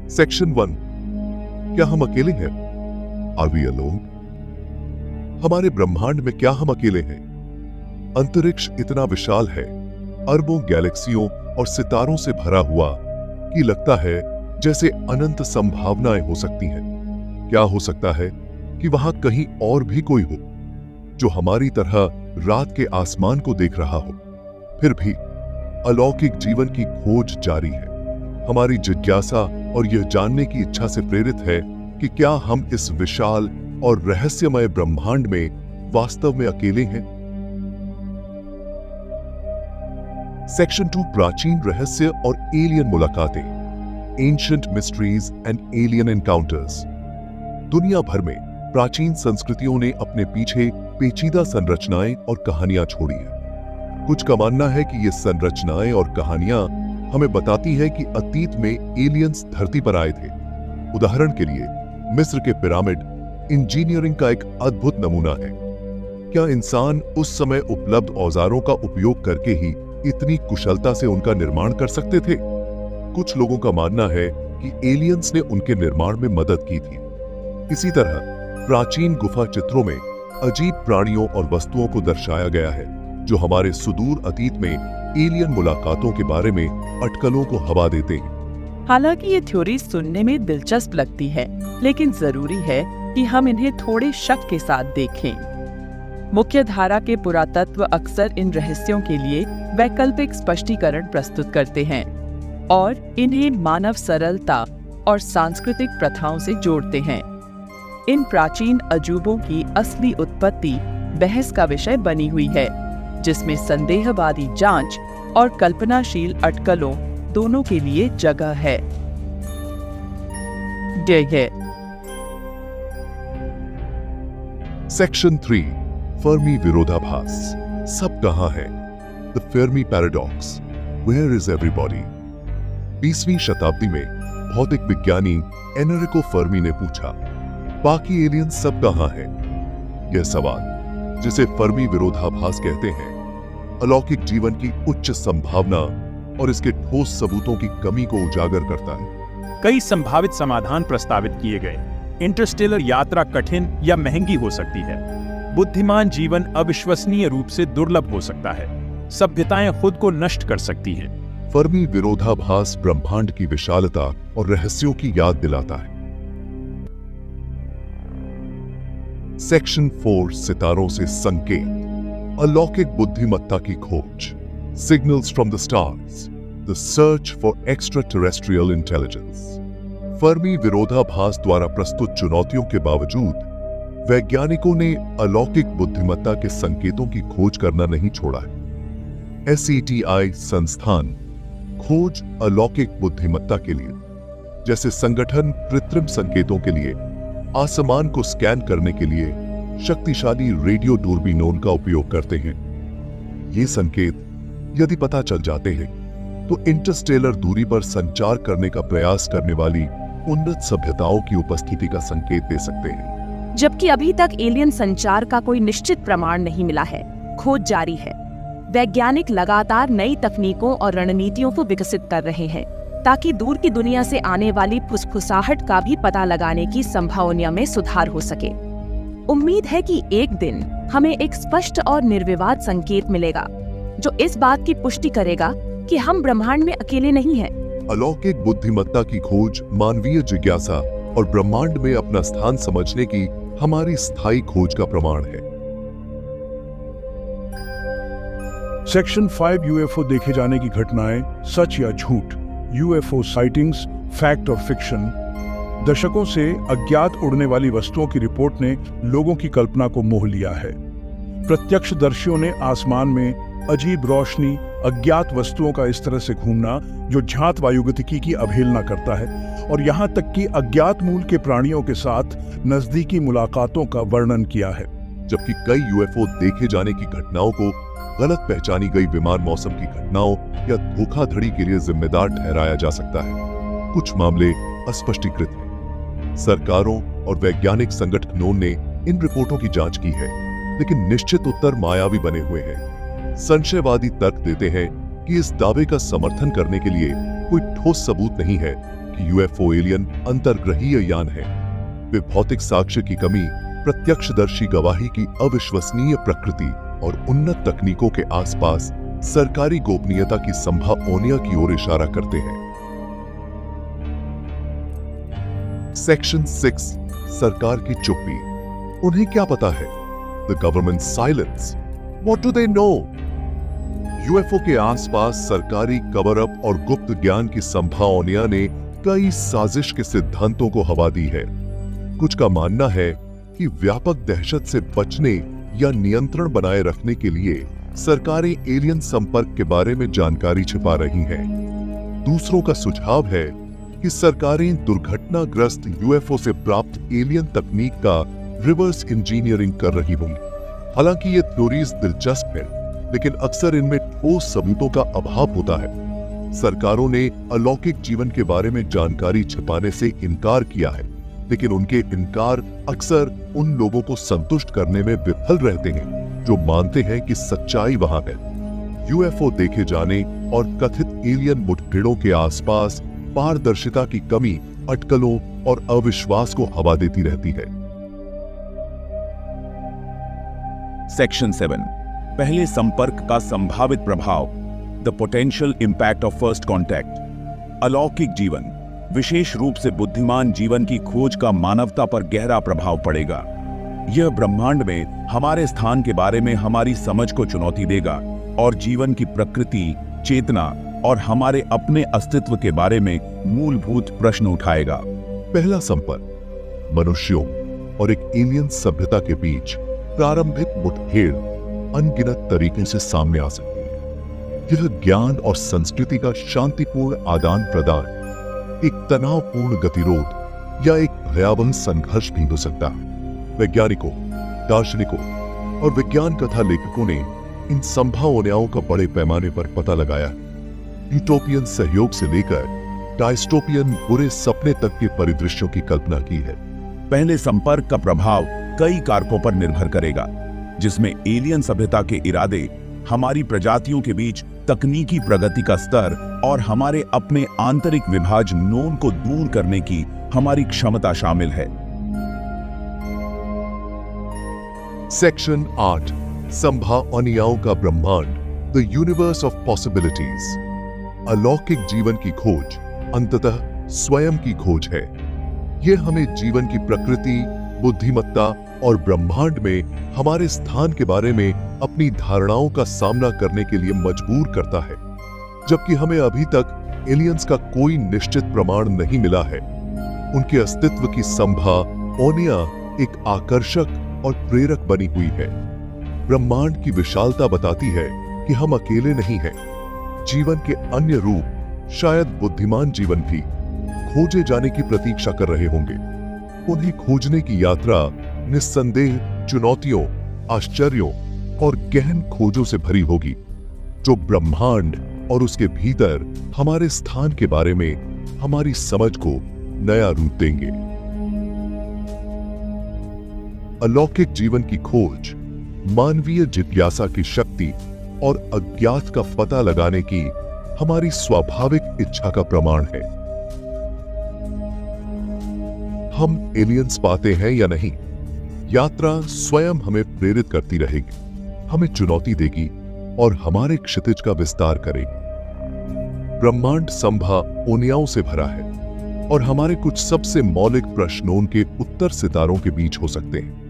Section 1, क्या हम अकेले हैं? Are we alone? हमारे ब्रह्मांड में क्या हम अकेले हैं? अंतरिक्ष इतना विशाल है, अरबों गैलेक्सियों और सितारों से भरा हुआ कि लगता है जैसे अनंत संभावनाएं हो सकती हैं। क्या हो सकता है कि वहां कहीं और भी कोई हो जो हमारी तरह रात के आसमान को देख रहा हो? फिर भी अलौकिक जीवन की खोज जारी है। हमारी जिज्ञासा और यह जानने की इच्छा से प्रेरित है कि क्या हम इस विशाल और रहस्यमय ब्रह्मांड में वास्तव में अकेले हैं? सेक्शन 2, प्राचीन रहस्य और एलियन मुलाकातें, ancient mysteries and alien encounters. दुनिया भर में प्राचीन संस्कृतियों ने अपने पीछे पेचीदा संरचनाएं और कहानियां छोड़ी हैं। कुछ का मानना है कि ये संरचनाएं और कहानियां हमें बताती है कि अतीत में एलियंस धरती पर आए थे। उदाहरण के लिए मिस्र के पिरामिड इंजीनियरिंग का एक अद्भुत नमूना है। क्या इंसान उस समय उपलब्ध औजारों का उपयोग करके ही इतनी कुशलता से उनका निर्माण कर सकते थे? कुछ लोगों का मानना है कि एलियंस ने उनके निर्माण में मदद की थी। इसी तरह प्राचीन गुफा चित्रों में अजीब प्राणियों और वस्तुओं को दर्शाया गया है जो हमारे सुदूर अतीत में एलियन मुलाकातों के बारे में अटकलों को हवा देते हैं। हालांकि ये थ्योरी सुनने में दिलचस्प लगती है, लेकिन जरूरी है कि हम इन्हें थोड़े शक के साथ देखें। मुख्य धारा के पुरातत्व अक्सर इन रहस्यों के लिए वैकल्पिक स्पष्टीकरण प्रस्तुत करते हैं और इन्हें मानव सरलता और सांस्कृतिक प्रथाओं से जोड़ते हैं। इन प्राचीन अजूबों की असली उत्पत्ति बहस का विषय बनी हुई है, जिसमें संदेहवादी जांच और कल्पनाशील अटकलों दोनों के लिए जगह है। सेक्शन 3, फर्मी विरोधाभास। सब कहां है? The Fermi paradox, where is everybody? 20वीं शताब्दी में भौतिक विज्ञानी एनरिको फर्मी ने पूछा, बाकी एलियंस सब कहां है? यह सवाल, जिसे फर्मी विरोधाभास कहते हैं, अलौकिक जीवन की उच्च संभावना और इसके ठोस सबूतों की कमी को उजागर करता है। कई संभावित समाधान प्रस्तावित किए गए। इंटरस्टेलर यात्रा कठिन या महंगी हो सकती है। बुद्धिमान जीवन अविश्वसनीय रूप से दुर्लभ हो सकता है। सभ्यताएं खुद को नष्ट कर सकती हैं। फर्मी विरोधाभास ब्रह्मांड की विशालता और रहस्यों की याद दिलाता है। सेक्शन 4, सितारों से संकेत, अलौकिक बुद्धिमत्ता की खोज, signals from the stars, the search for extra terrestrial intelligence. Fermi विरोधाभास द्वारा प्रस्तुत चुनौतियों के बावजूद वैज्ञानिकों ने अलौकिक बुद्धिमत्ता के संकेतों की खोज करना नहीं छोड़ा है। SETI संस्थान खोज अलौकिक बुद्धिमत्ता के लिए, जैसे संगठन कृत्रिम संकेतों के लिए आसमान को स्कैन करने के लिए शक्तिशाली रेडियो दूरबीनों का उपयोग करते हैं। ये संकेत यदि पता चल जाते हैं तो इंटरस्टेलर दूरी पर संचार करने का प्रयास करने वाली उन्नत सभ्यताओं की उपस्थिति का संकेत दे सकते हैं। जबकि अभी तक एलियन संचार का कोई निश्चित प्रमाण नहीं मिला है, खोज जारी है। वैज्ञानिक लगातार नई तकनीकों और रणनीतियों को विकसित कर रहे हैं ताकि दूर की दुनिया से आने वाली फुसफुसाहट का भी पता लगाने की संभावना में सुधार हो सके। उम्मीद है कि एक दिन हमें एक स्पष्ट और निर्विवाद संकेत मिलेगा जो इस बात की पुष्टि करेगा कि हम ब्रह्मांड में अकेले नहीं हैं। अलौकिक बुद्धिमत्ता की खोज मानवीय जिज्ञासा और ब्रह्मांड में अपना स्थान समझने की हमारी स्थायी खोज का प्रमाण है। सेक्शन 5, यूएफओ देखे जाने की घटनाएं, सच या झूठ। यूएफओ साइटिंग्स, फैक्ट और फिक्शन। दशकों से अज्ञात उड़ने वाली वस्तुओं की रिपोर्ट ने लोगों की कल्पना को मोह लिया है। प्रत्यक्षदर्शियों ने आसमान में अजीब रोशनी, अज्ञात वस्तुओं का इस तरह से घूमना जो ज्ञात वायुगतिकी की अवहेलना करता है, और यहाँ तक कि अज्ञात मूल के प्राणियों के साथ नजदीकी मुलाकातों का वर्णन किया है। जबकि कई यूएफओ देखे जाने की घटनाओं को गलत पहचानी गई विमान मौसम की घटनाओं या धोखाधड़ी के लिए जिम्मेदार ठहराया जा सकता है। कुछ मामले अस्पष्टीकृत हैं। सरकारों और वैज्ञानिक संगठनों ने इन रिपोर्टों की जांच की है, लेकिन निश्चित उत्तर मायावी बने हुए हैं। संशयवादी तर्क देते हैं कि इस दावे का समर्थन करने के लिए कोई ठोस सबूत नहीं है कि यूएफओ एलियन अंतर्ग्रहीय यान है। वे भौतिक साक्ष्य की कमी, प्रत्यक्षदर्शी गवाही की अविश्वसनीय प्रकृति और उन्नत तकनीकों के आसपास सरकारी गोपनीयता की संभावना की ओर इशारा करते हैं। सेक्शन 6 सरकार की चुप्पी। उन्हें क्या पता है? The government silence. What do they know? UFO के आसपास सरकारी कवर अप और गुप्त ज्ञान की संभावना ने कई साजिश के सिद्धांतों को हवा दी है। कुछ का मानना है कि व्यापक दहशत से बचने या नियंत्रण बनाए रखने के लिए सरकारें एलियन संपर्क के बारे में जानकारी छिपा रही हैं। दूसरों का सुझाव है कि सरकारें दुर्घटनाग्रस्त यूएफओ से प्राप्त एलियन तकनीक का रिवर्स इंजीनियरिंग कर रही होंगी। हालांकि ये थ्योरीज दिलचस्प है, लेकिन अक्सर इनमें ठोस सबूतों का अभाव होता है। सरकारों ने अलौकिक जीवन के बारे में जानकारी छिपाने से इनकार किया है, लेकिन उनके इनकार अक्सर उन लोगों को संतुष्ट करने में विफल रहते हैं जो मानते हैं कि सच्चाई वहां है। यूएफओ देखे जाने और कथित एलियन मुठभेड़ों के आसपास पारदर्शिता की कमी अटकलों और अविश्वास को हवा देती रहती है। सेक्शन 7 पहले संपर्क का संभावित प्रभाव, the potential impact of first contact. अलौकिक जीवन, विशेष रूप से बुद्धिमान जीवन की खोज का मानवता पर गहरा प्रभाव पड़ेगा। यह ब्रह्मांड में हमारे स्थान के बारे में हमारी समझ को चुनौती देगा और जीवन की प्रकृति, चेतना और हमारे अपने अस्तित्व के बारे में मूलभूत प्रश्न उठाएगा। पहला संपर्क, मनुष्यों और एक एलियन सभ्यता के बीच प्रारंभिक मुठभेड़ अनगिनत तरीकों से सामने आ सकती है। यह ज्ञान और संस्कृति का शांतिपूर्ण आदान प्रदान, एक तनावपूर्ण गतिरोध या एक भयावह संघर्ष भी हो सकता है। वैज्ञानिकों, दार्शनिकों और विज्ञान कथा लेखकों ने इन संभावनाओं का बड़े पैमाने पर पता लगाया। यूटोपियन सहयोग से लेकर डायस्टोपियन बुरे सपने तक के परिदृश्यों की कल्पना की है। पहले संपर्क का प्रभाव कई कारकों पर निर्भर करेगा, जिसमें एलियन सभ्यता के इरादे, हमारी प्रजातियों के बीच तकनीकी प्रगति का स्तर और हमारे अपने आंतरिक विभाजनों को दूर करने की हमारी क्षमता शामिल है। सेक्शन 8 संभावनाओं का ब्रह्मांड, द यूनिवर्स ऑफ पॉसिबिलिटीज। अलौकिक जीवन की खोज अंततः स्वयं की खोज है। यह हमें जीवन की प्रकृति, बुद्धिमत्ता और ब्रह्मांड में हमारे स्थान के बारे में अपनी धारणाओं का सामना करने के लिए मजबूर करता है। जबकि हमें अभी तक एलियंस का कोई निश्चित प्रमाण नहीं मिला है, उनके अस्तित्व की संभावना एक आकर्षक और प्रेरक बनी हुई है। ब्रह्मांड की विशालता बताती है कि हम अकेले नहीं हैं। जीवन के अन्य रूप, शायद बुद्धिमान जीवन भी, खोजे जाने की प्रतीक्षा कर रहे होंगे। उन्हें खोजने की यात्रा निस्संदेह चुनौतियों, आश्चर्यों और गहन खोजों से भरी होगी, जो ब्रह्मांड और उसके भीतर हमारे स्थान के बारे में हमारी समझ को नया रूप देंगे। अलौकिक जीवन की खोज मानवीय जिज्ञासा की शक्ति और अज्ञात का पता लगाने की हमारी स्वाभाविक इच्छा का प्रमाण है। हम एलियंस पाते हैं या नहीं, यात्रा स्वयं हमें प्रेरित करती रहेगी, हमें चुनौती देगी और हमारे क्षितिज का विस्तार करेगी। ब्रह्मांड संभावनाओं से भरा है और हमारे कुछ सबसे मौलिक प्रश्नों के उत्तर सितारों के बीच हो सकते हैं।